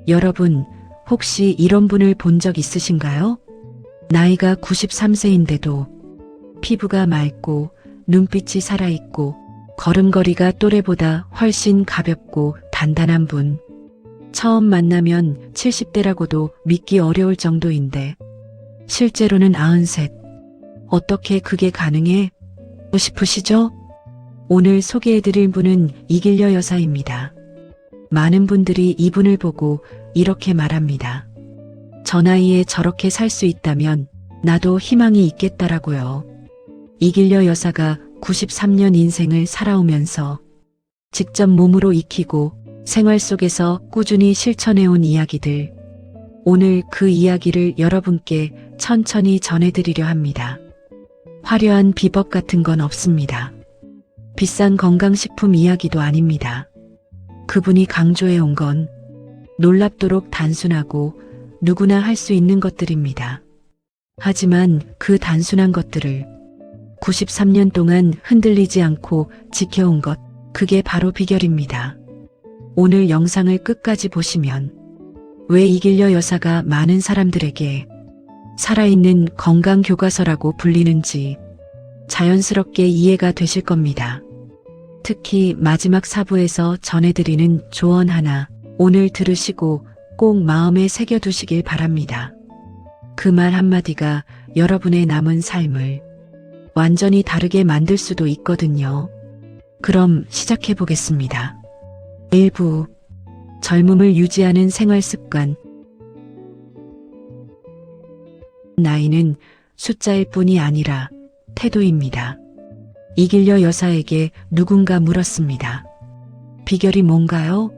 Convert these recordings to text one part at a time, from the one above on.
여러분, 혹시 이런 분을 본 적 있으신가요? 나이가 93세인데도 피부가 맑고 눈빛이 살아있고 걸음걸이가 또래보다 훨씬 가볍고 단단한 분. 처음 만나면 70대라고도 믿기 어려울 정도인데 실제로는 93. 어떻게 그게 가능해? 싶으시죠? 오늘 소개해드릴 분은 이길려 여사입니다. 많은 분들이 이분을 보고 이렇게 말합니다. 저 나이에 저렇게 살 수 있다면 나도 희망이 있겠다라고요. 이길려 여사가 93년 인생을 살아오면서 직접 몸으로 익히고 생활 속에서 꾸준히 실천해온 이야기들. 오늘 그 이야기를 여러분께 천천히 전해드리려 합니다. 화려한 비법 같은 건 없습니다. 비싼 건강식품 이야기도 아닙니다. 그분이 강조해온 건 놀랍도록 단순하고 누구나 할 수 있는 것들입니다. 하지만 그 단순한 것들을 93년 동안 흔들리지 않고 지켜온 것, 그게 바로 비결입니다. 오늘 영상을 끝까지 보시면 왜 이길려 여사가 많은 사람들에게 살아있는 건강 교과서라고 불리는지 자연스럽게 이해가 되실 겁니다. 특히 마지막 4부에서 전해드리는 조언 하나, 오늘 들으시고 꼭 마음에 새겨두시길 바랍니다. 그 말 한마디가 여러분의 남은 삶을 완전히 다르게 만들 수도 있거든요. 그럼 시작해 보겠습니다. 1부. 젊음을 유지하는 생활 습관. 나이는 숫자일 뿐이 아니라 태도입니다. 이길려 여사에게 누군가 물었습니다. 비결이 뭔가요?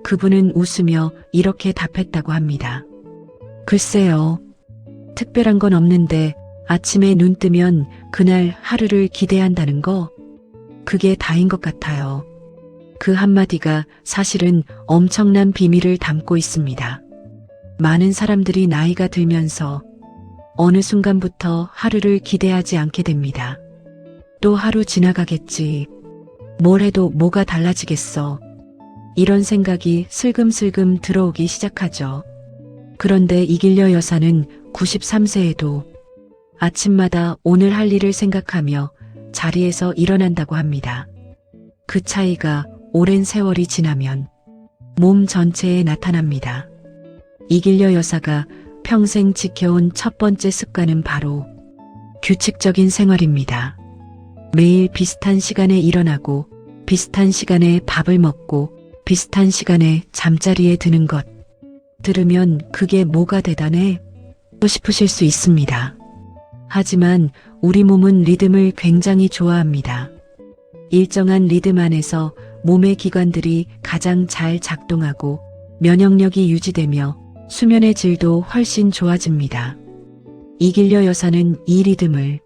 그분은 웃으며 이렇게 답했다고 합니다. 글쎄요. 특별한 건 없는데 아침에 눈 뜨면 그날 하루를 기대한다는 거, 그게 다인 것 같아요. 그 한마디가 사실은 엄청난 비밀을 담고 있습니다. 많은 사람들이 나이가 들면서 어느 순간부터 하루를 기대하지 않게 됩니다. 또 하루 지나가겠지. 뭘 해도 뭐가 달라지겠어. 이런 생각이 슬금슬금 들어오기 시작하죠. 그런데 이길려 여사는 93세에도 아침마다 오늘 할 일을 생각하며 자리에서 일어난다고 합니다. 그 차이가 오랜 세월이 지나면 몸 전체에 나타납니다. 이길려 여사가 평생 지켜온 첫 번째 습관은 바로 규칙적인 생활입니다. 매일 비슷한 시간에 일어나고 비슷한 시간에 밥을 먹고 비슷한 시간에 잠자리에 드는 것. 들으면 그게 뭐가 대단해? 싶으실 수 있습니다. 하지만 우리 몸은 리듬을 굉장히 좋아합니다. 일정한 리듬 안에서 몸의 기관들이 가장 잘 작동하고 면역력이 유지되며 수면의 질도 훨씬 좋아집니다. 이길려 여사는 이 리듬을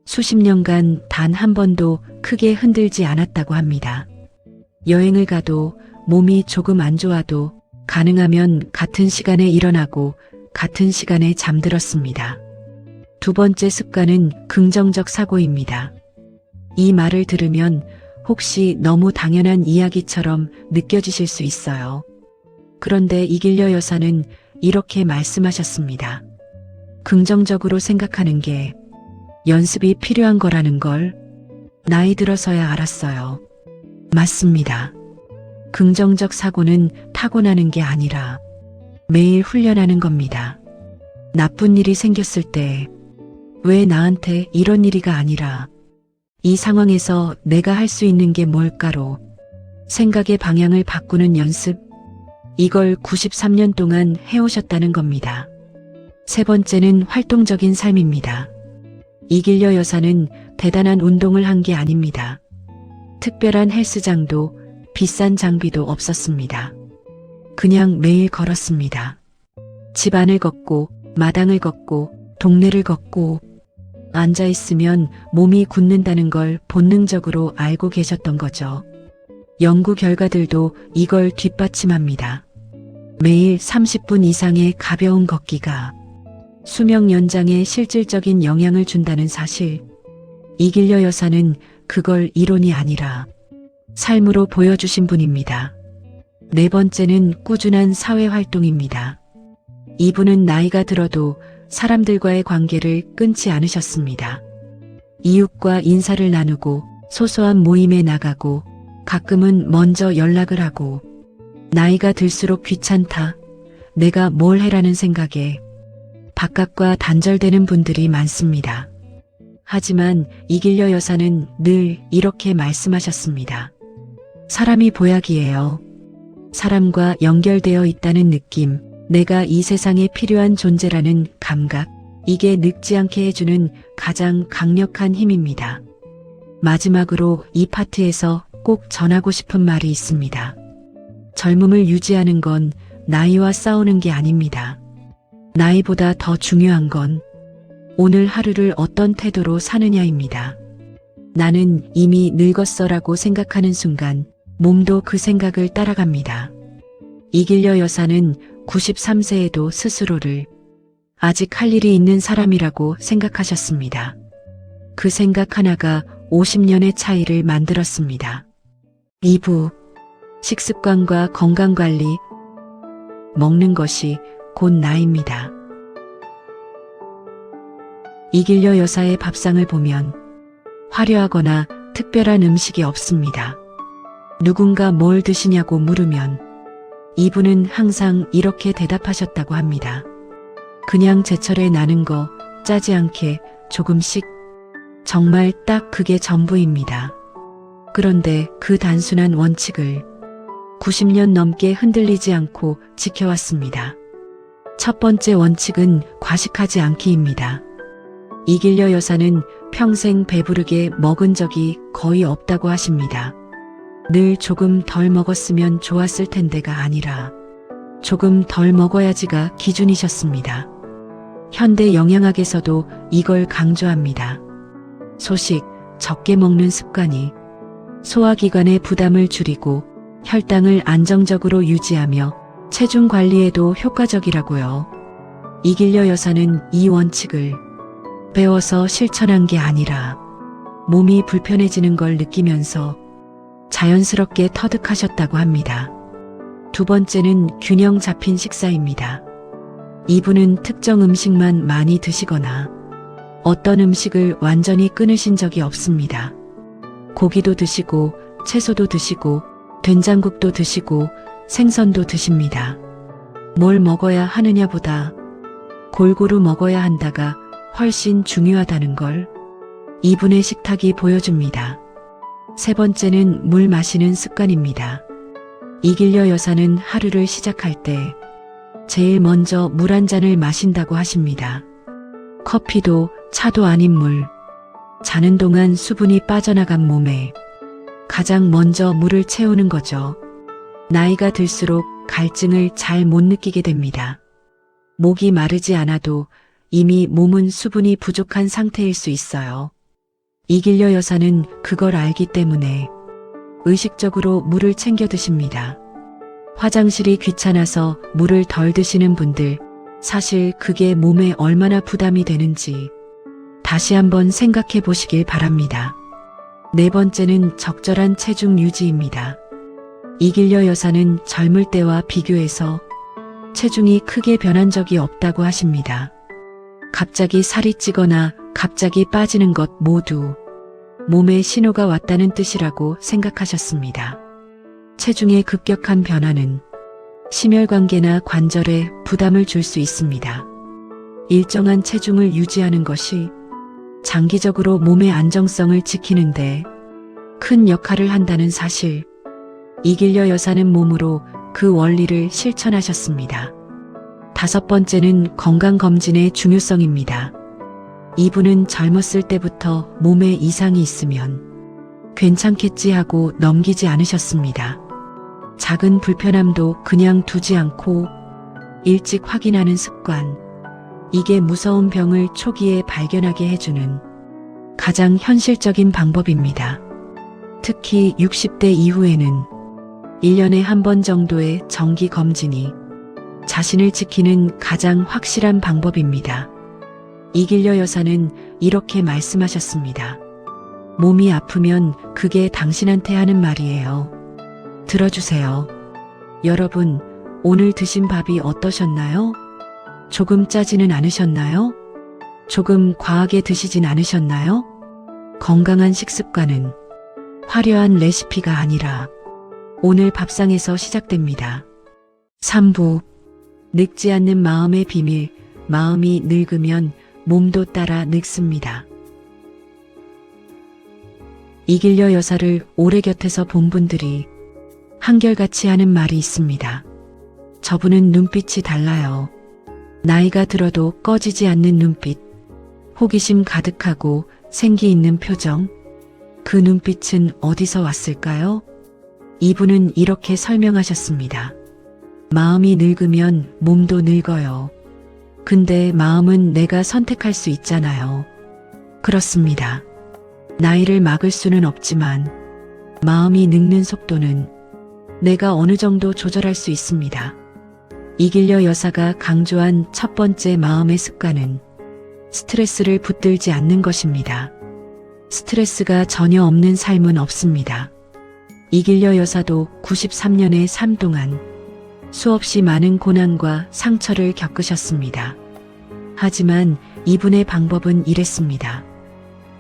수십 년간 단 한 번도 크게 흔들지 않았다고 합니다. 여행을 가도 몸이 조금 안 좋아도 가능하면 같은 시간에 일어나고 같은 시간에 잠들었습니다. 두 번째 습관은 긍정적 사고입니다. 이 말을 들으면 혹시 너무 당연한 이야기처럼 느껴지실 수 있어요. 그런데 이길려 여사는 이렇게 말씀하셨습니다. 긍정적으로 생각하는 게 연습이 필요한 거라는 걸 나이 들어서야 알았어요. 맞습니다. 긍정적 사고는 타고나는 게 아니라 매일 훈련하는 겁니다. 나쁜 일이 생겼을 때 왜 나한테 이런 일이가 아니라 이 상황에서 내가 할 수 있는 게 뭘까로 생각의 방향을 바꾸는 연습, 이걸 93년 동안 해오셨다는 겁니다. 세 번째는 활동적인 삶입니다. 이길려 여사는 대단한 운동을 한 게 아닙니다. 특별한 헬스장도 비싼 장비도 없었습니다. 그냥 매일 걸었습니다. 집안을 걷고 마당을 걷고 동네를 걷고 앉아있으면 몸이 굳는다는 걸 본능적으로 알고 계셨던 거죠. 연구 결과들도 이걸 뒷받침합니다. 매일 30분 이상의 가벼운 걷기가 수명 연장에 실질적인 영향을 준다는 사실. 이길려 여사는 그걸 이론이 아니라 삶으로 보여주신 분입니다. 네 번째는 꾸준한 사회 활동입니다. 이분은 나이가 들어도 사람들과의 관계를 끊지 않으셨습니다. 이웃과 인사를 나누고 소소한 모임에 나가고 가끔은 먼저 연락을 하고 나이가 들수록 귀찮다, 내가 뭘 해라는 생각에 바깥과 단절되는 분들이 많습니다. 하지만 이길려 여사는 늘 이렇게 말씀하셨습니다. 사람이 보약이에요. 사람과 연결되어 있다는 느낌, 내가 이 세상에 필요한 존재라는 감각, 이게 늙지 않게 해주는 가장 강력한 힘입니다. 마지막으로 이 파트에서 꼭 전하고 싶은 말이 있습니다. 젊음을 유지하는 건 나이와 싸우는 게 아닙니다. 나이보다 더 중요한 건 오늘 하루를 어떤 태도로 사느냐입니다. 나는 이미 늙었어라고 생각하는 순간 몸도 그 생각을 따라갑니다. 이길려 여사는 93세에도 스스로를 아직 할 일이 있는 사람이라고 생각하셨습니다. 그 생각 하나가 50년의 차이를 만들었습니다. 2부 식습관과 건강관리, 먹는 것이 곧 나이입니다. 이길려 여사의 밥상을 보면 화려하거나 특별한 음식이 없습니다. 누군가 뭘 드시냐고 물으면 이분은 항상 이렇게 대답하셨다고 합니다. 그냥 제철에 나는 거, 짜지 않게 조금씩, 정말 딱 그게 전부입니다. 그런데 그 단순한 원칙을 90년 넘게 흔들리지 않고 지켜왔습니다. 첫 번째 원칙은 과식하지 않기입니다. 이길려 여사는 평생 배부르게 먹은 적이 거의 없다고 하십니다. 늘 조금 덜 먹었으면 좋았을 텐데가 아니라 조금 덜 먹어야지가 기준이셨습니다. 현대 영양학에서도 이걸 강조합니다. 소식, 적게 먹는 습관이 소화기관의 부담을 줄이고 혈당을 안정적으로 유지하며 체중 관리에도 효과적이라고요. 이길려 여사는 이 원칙을 배워서 실천한 게 아니라 몸이 불편해지는 걸 느끼면서 자연스럽게 터득하셨다고 합니다. 두 번째는 균형 잡힌 식사입니다. 이분은 특정 음식만 많이 드시거나 어떤 음식을 완전히 끊으신 적이 없습니다. 고기도 드시고 채소도 드시고 된장국도 드시고 생선도 드십니다. 뭘 먹어야 하느냐보다 골고루 먹어야 한다가 훨씬 중요하다는 걸 이분의 식탁이 보여줍니다. 세 번째는 물 마시는 습관입니다. 이길려 여사는 하루를 시작할 때 제일 먼저 물 한 잔을 마신다고 하십니다. 커피도 차도 아닌 물. 자는 동안 수분이 빠져나간 몸에 가장 먼저 물을 채우는 거죠. 나이가 들수록 갈증을 잘 못 느끼게 됩니다. 목이 마르지 않아도 이미 몸은 수분이 부족한 상태일 수 있어요. 이길려 여사는 그걸 알기 때문에 의식적으로 물을 챙겨 드십니다. 화장실이 귀찮아서 물을 덜 드시는 분들, 사실 그게 몸에 얼마나 부담이 되는지 다시 한번 생각해 보시길 바랍니다. 네 번째는 적절한 체중 유지입니다. 이길려 여사는 젊을 때와 비교해서 체중이 크게 변한 적이 없다고 하십니다. 갑자기 살이 찌거나 갑자기 빠지는 것 모두 몸에 신호가 왔다는 뜻이라고 생각하셨습니다. 체중의 급격한 변화는 심혈관계나 관절에 부담을 줄 수 있습니다. 일정한 체중을 유지하는 것이 장기적으로 몸의 안정성을 지키는데 큰 역할을 한다는 사실, 이길려 여사는 몸으로 그 원리를 실천하셨습니다. 다섯 번째는 건강검진의 중요성입니다. 이분은 젊었을 때부터 몸에 이상이 있으면 괜찮겠지 하고 넘기지 않으셨습니다. 작은 불편함도 그냥 두지 않고 일찍 확인하는 습관, 이게 무서운 병을 초기에 발견하게 해주는 가장 현실적인 방법입니다. 특히 60대 이후에는 1년에 한 번 정도의 정기 검진이 자신을 지키는 가장 확실한 방법입니다. 이길려 여사는 이렇게 말씀하셨습니다. 몸이 아프면 그게 당신한테 하는 말이에요. 들어주세요. 여러분, 오늘 드신 밥이 어떠셨나요? 조금 짜지는 않으셨나요? 조금 과하게 드시진 않으셨나요? 건강한 식습관은 화려한 레시피가 아니라 오늘 밥상에서 시작됩니다. 3부. 늙지 않는 마음의 비밀. 마음이 늙으면 몸도 따라 늙습니다. 이길려 여사를 오래 곁에서 본 분들이 한결같이 하는 말이 있습니다. 저분은 눈빛이 달라요. 나이가 들어도 꺼지지 않는 눈빛, 호기심 가득하고 생기 있는 표정. 그 눈빛은 어디서 왔을까요? 이분은 이렇게 설명하셨습니다. 마음이 늙으면 몸도 늙어요. 근데 마음은 내가 선택할 수 있잖아요. 그렇습니다. 나이를 막을 수는 없지만 마음이 늙는 속도는 내가 어느 정도 조절할 수 있습니다. 이길려 여사가 강조한 첫 번째 마음의 습관은 스트레스를 붙들지 않는 것입니다. 스트레스가 전혀 없는 삶은 없습니다. 이길려 여사도 93년의 삶 동안 수없이 많은 고난과 상처를 겪으셨습니다. 하지만 이분의 방법은 이랬습니다.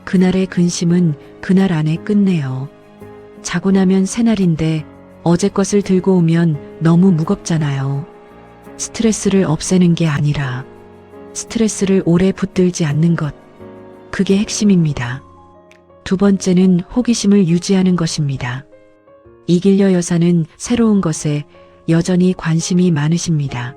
그날의 근심은 그날 안에 끝내요. 자고 나면 새날인데 어제 것을 들고 오면 너무 무겁잖아요. 스트레스를 없애는 게 아니라 스트레스를 오래 붙들지 않는 것. 그게 핵심입니다. 두 번째는 호기심을 유지하는 것입니다. 이길려 여사는 새로운 것에 여전히 관심이 많으십니다.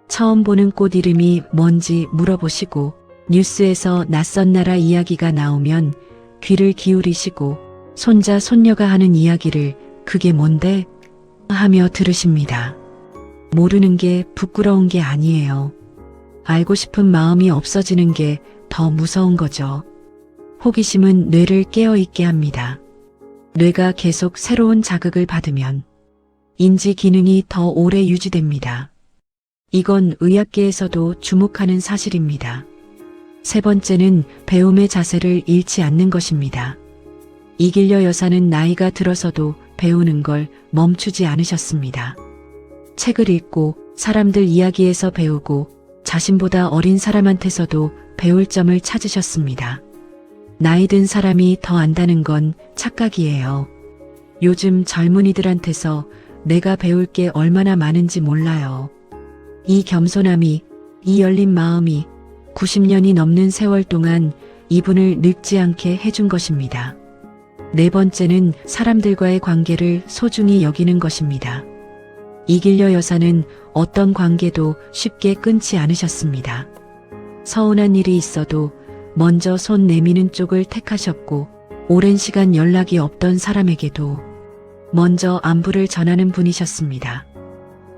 처음 보는 꽃 이름이 뭔지 물어보시고 뉴스에서 낯선 나라 이야기가 나오면 귀를 기울이시고 손자 손녀가 하는 이야기를 그게 뭔데? 하며 들으십니다. 모르는 게 부끄러운 게 아니에요. 알고 싶은 마음이 없어지는 게 더 무서운 거죠. 호기심은 뇌를 깨어있게 합니다. 뇌가 계속 새로운 자극을 받으면 인지 기능이 더 오래 유지됩니다. 이건 의학계에서도 주목하는 사실입니다. 세 번째는 배움의 자세를 잃지 않는 것입니다. 이길려 여사는 나이가 들어서도 배우는 걸 멈추지 않으셨습니다. 책을 읽고 사람들 이야기에서 배우고 자신보다 어린 사람한테서도 배울 점을 찾으셨습니다. 나이 든 사람이 더 안다는 건 착각이에요. 요즘 젊은이들한테서 내가 배울 게 얼마나 많은지 몰라요. 이 겸손함이, 이 열린 마음이 90년이 넘는 세월 동안 이분을 늙지 않게 해준 것입니다. 네 번째는 사람들과의 관계를 소중히 여기는 것입니다. 이길려 여사는 어떤 관계도 쉽게 끊지 않으셨습니다. 서운한 일이 있어도 먼저 손 내미는 쪽을 택하셨고 오랜 시간 연락이 없던 사람에게도 먼저 안부를 전하는 분이셨습니다.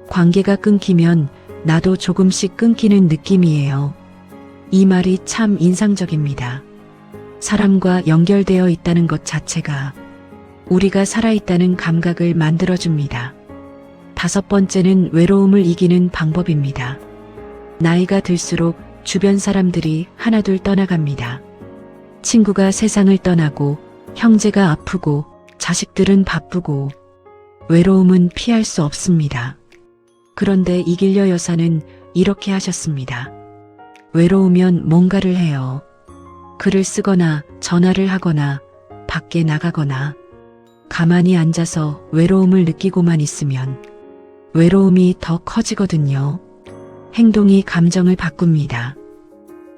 관계가 끊기면 나도 조금씩 끊기는 느낌이에요. 이 말이 참 인상적입니다. 사람과 연결되어 있다는 것 자체가 우리가 살아있다는 감각을 만들어줍니다. 다섯 번째는 외로움을 이기는 방법입니다. 나이가 들수록 주변 사람들이 하나둘 떠나갑니다. 친구가 세상을 떠나고 형제가 아프고 자식들은 바쁘고 외로움은 피할 수 없습니다. 그런데 이길려 여사는 이렇게 하셨습니다. 외로우면 뭔가를 해요. 글을 쓰거나 전화를 하거나 밖에 나가거나 가만히 앉아서 외로움을 느끼고만 있으면 외로움이 더 커지거든요. 행동이 감정을 바꿉니다.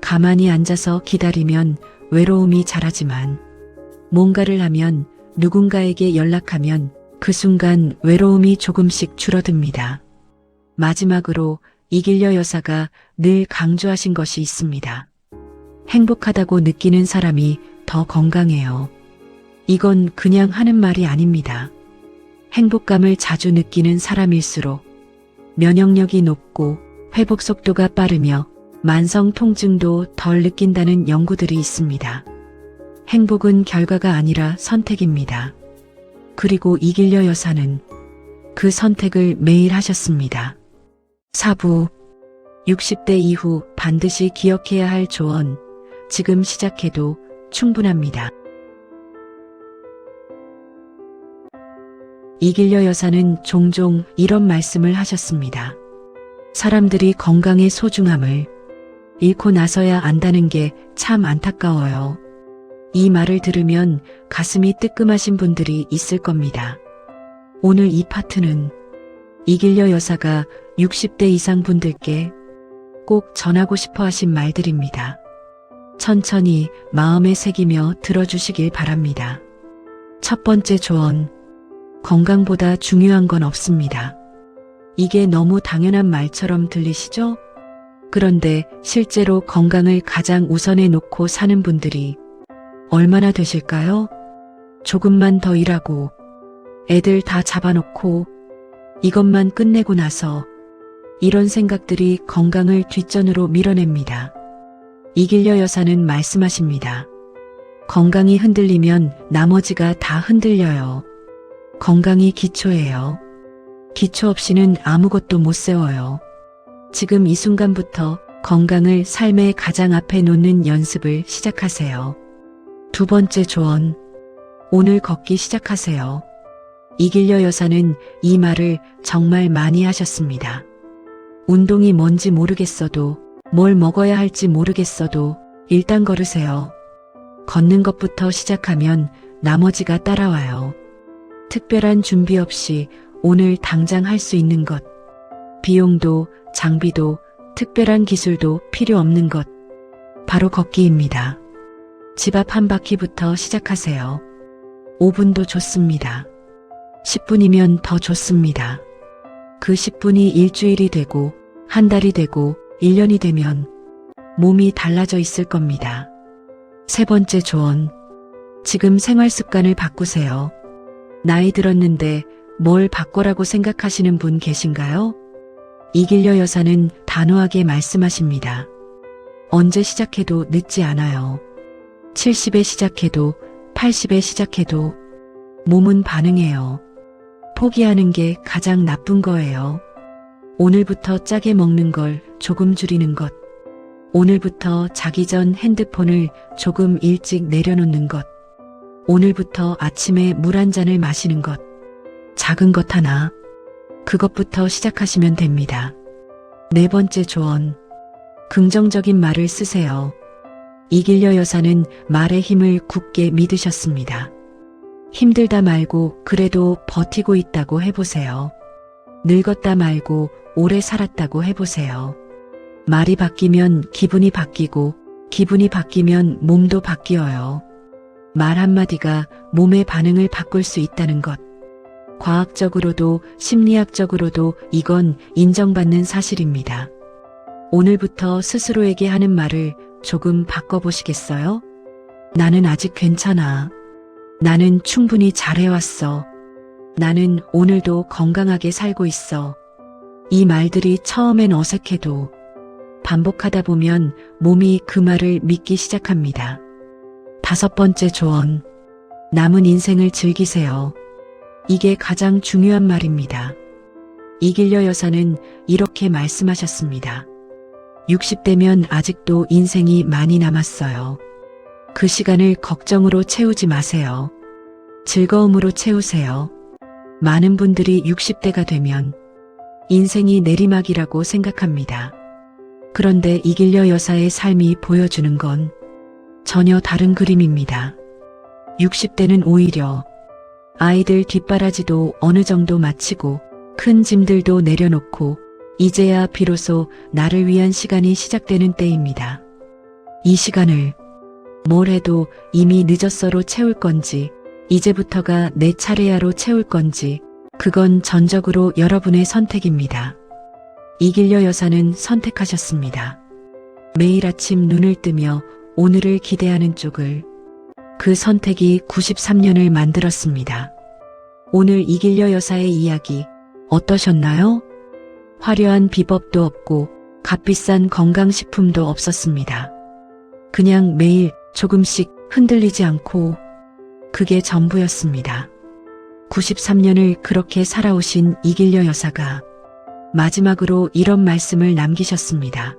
가만히 앉아서 기다리면 외로움이 자라지만 뭔가를 하면 누군가에게 연락하면 그 순간 외로움이 조금씩 줄어듭니다. 마지막으로 이길려 여사가 늘 강조하신 것이 있습니다. 행복하다고 느끼는 사람이 더 건강해요. 이건 그냥 하는 말이 아닙니다. 행복감을 자주 느끼는 사람일수록 면역력이 높고 회복 속도가 빠르며 만성 통증도 덜 느낀다는 연구들이 있습니다. 행복은 결과가 아니라 선택입니다. 그리고 이길려 여사는 그 선택을 매일 하셨습니다. 4부 60대 이후 반드시 기억해야 할 조언. 지금 시작해도 충분합니다. 이길려 여사는 종종 이런 말씀을 하셨습니다. 사람들이 건강의 소중함을 잃고 나서야 안다는 게 참 안타까워요. 이 말을 들으면 가슴이 뜨끔하신 분들이 있을 겁니다. 오늘 이 파트는 이길려 여사가 60대 이상 분들께 꼭 전하고 싶어 하신 말들입니다. 천천히 마음에 새기며 들어주시길 바랍니다. 첫 번째 조언. 건강보다 중요한 건 없습니다. 이게 너무 당연한 말처럼 들리시죠? 그런데 실제로 건강을 가장 우선에 놓고 사는 분들이 얼마나 되실까요? 조금만 더 일하고 애들 다 잡아놓고 이것만 끝내고 나서 이런 생각들이 건강을 뒷전으로 밀어냅니다. 이길려 여사는 말씀하십니다. 건강이 흔들리면 나머지가 다 흔들려요. 건강이 기초예요. 기초 없이는 아무것도 못 세워요. 지금 이 순간부터 건강을 삶의 가장 앞에 놓는 연습을 시작하세요. 두 번째 조언. 오늘 걷기 시작하세요. 이길려 여사는 이 말을 정말 많이 하셨습니다. 운동이 뭔지 모르겠어도, 뭘 먹어야 할지 모르겠어도 일단 걸으세요. 걷는 것부터 시작하면 나머지가 따라와요. 특별한 준비 없이 오늘 당장 할 수 있는 것, 비용도 장비도 특별한 기술도 필요 없는 것, 바로 걷기입니다. 집 앞 한 바퀴부터 시작하세요. 5분도 좋습니다. 10분이면 더 좋습니다. 그 10분이 일주일이 되고 한 달이 되고 1년이 되면 몸이 달라져 있을 겁니다. 세 번째 조언. 지금 생활 습관을 바꾸세요. 나이 들었는데 뭘 바꿔라고 생각하시는 분 계신가요? 이길려 여사는 단호하게 말씀하십니다. 언제 시작해도 늦지 않아요. 70에 시작해도 80에 시작해도 몸은 반응해요. 포기하는 게 가장 나쁜 거예요. 오늘부터 짜게 먹는 걸 조금 줄이는 것. 오늘부터 자기 전 핸드폰을 조금 일찍 내려놓는 것. 오늘부터 아침에 물 한 잔을 마시는 것. 작은 것 하나. 그것부터 시작하시면 됩니다. 네 번째 조언. 긍정적인 말을 쓰세요. 이길려 여사는 말의 힘을 굳게 믿으셨습니다. 힘들다 말고 그래도 버티고 있다고 해보세요. 늙었다 말고 오래 살았다고 해보세요. 말이 바뀌면 기분이 바뀌고 기분이 바뀌면 몸도 바뀌어요. 말 한마디가 몸의 반응을 바꿀 수 있다는 것. 과학적으로도 심리학적으로도 이건 인정받는 사실입니다. 오늘부터 스스로에게 하는 말을 조금 바꿔보시겠어요? 나는 아직 괜찮아. 나는 충분히 잘해왔어. 나는 오늘도 건강하게 살고 있어. 이 말들이 처음엔 어색해도 반복하다 보면 몸이 그 말을 믿기 시작합니다. 다섯 번째 조언. 남은 인생을 즐기세요. 이게 가장 중요한 말입니다. 이길려 여사는 이렇게 말씀하셨습니다. 60대면 아직도 인생이 많이 남았어요. 그 시간을 걱정으로 채우지 마세요. 즐거움으로 채우세요. 많은 분들이 60대가 되면 인생이 내리막이라고 생각합니다. 그런데 이길려 여사의 삶이 보여주는 건 전혀 다른 그림입니다. 60대는 오히려 아이들 뒷바라지도 어느 정도 마치고 큰 짐들도 내려놓고 이제야 비로소 나를 위한 시간이 시작되는 때입니다. 이 시간을 뭘 해도 이미 늦었어로 채울 건지 이제부터가 내 차례야로 채울 건지 그건 전적으로 여러분의 선택입니다. 이길려 여사는 선택하셨습니다. 매일 아침 눈을 뜨며 오늘을 기대하는 쪽을. 그 선택이 93년을 만들었습니다. 오늘 이길려 여사의 이야기 어떠셨나요? 화려한 비법도 없고 값비싼 건강식품도 없었습니다. 그냥 매일 조금씩 흔들리지 않고 그게 전부였습니다. 93년을 그렇게 살아오신 이길려 여사가 마지막으로 이런 말씀을 남기셨습니다.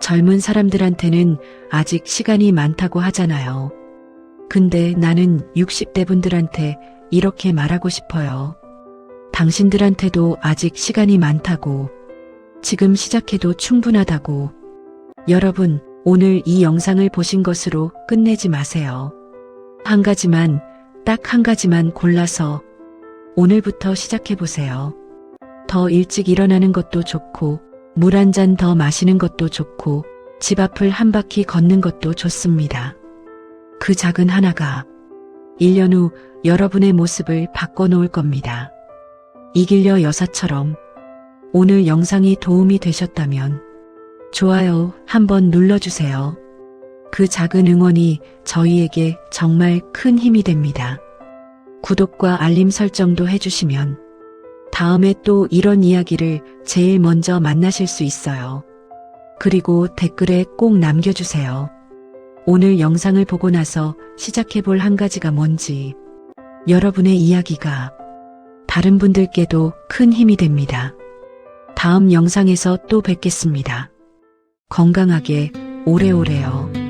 젊은 사람들한테는 아직 시간이 많다고 하잖아요. 근데 나는 60대 분들한테 이렇게 말하고 싶어요. 당신들한테도 아직 시간이 많다고, 지금 시작해도 충분하다고. 여러분, 오늘 이 영상을 보신 것으로 끝내지 마세요. 한 가지만, 딱 한 가지만 골라서 오늘부터 시작해보세요. 더 일찍 일어나는 것도 좋고, 물 한 잔 더 마시는 것도 좋고, 집 앞을 한 바퀴 걷는 것도 좋습니다. 그 작은 하나가 1년 후 여러분의 모습을 바꿔놓을 겁니다. 이길려 여사처럼 오늘 영상이 도움이 되셨다면 좋아요 한번 눌러주세요. 그 작은 응원이 저희에게 정말 큰 힘이 됩니다. 구독과 알림 설정도 해주시면 다음에 또 이런 이야기를 제일 먼저 만나실 수 있어요. 그리고 댓글에 꼭 남겨주세요. 오늘 영상을 보고 나서 시작해볼 한 가지가 뭔지, 여러분의 이야기가 다른 분들께도 큰 힘이 됩니다. 다음 영상에서 또 뵙겠습니다. 건강하게 오래오래요.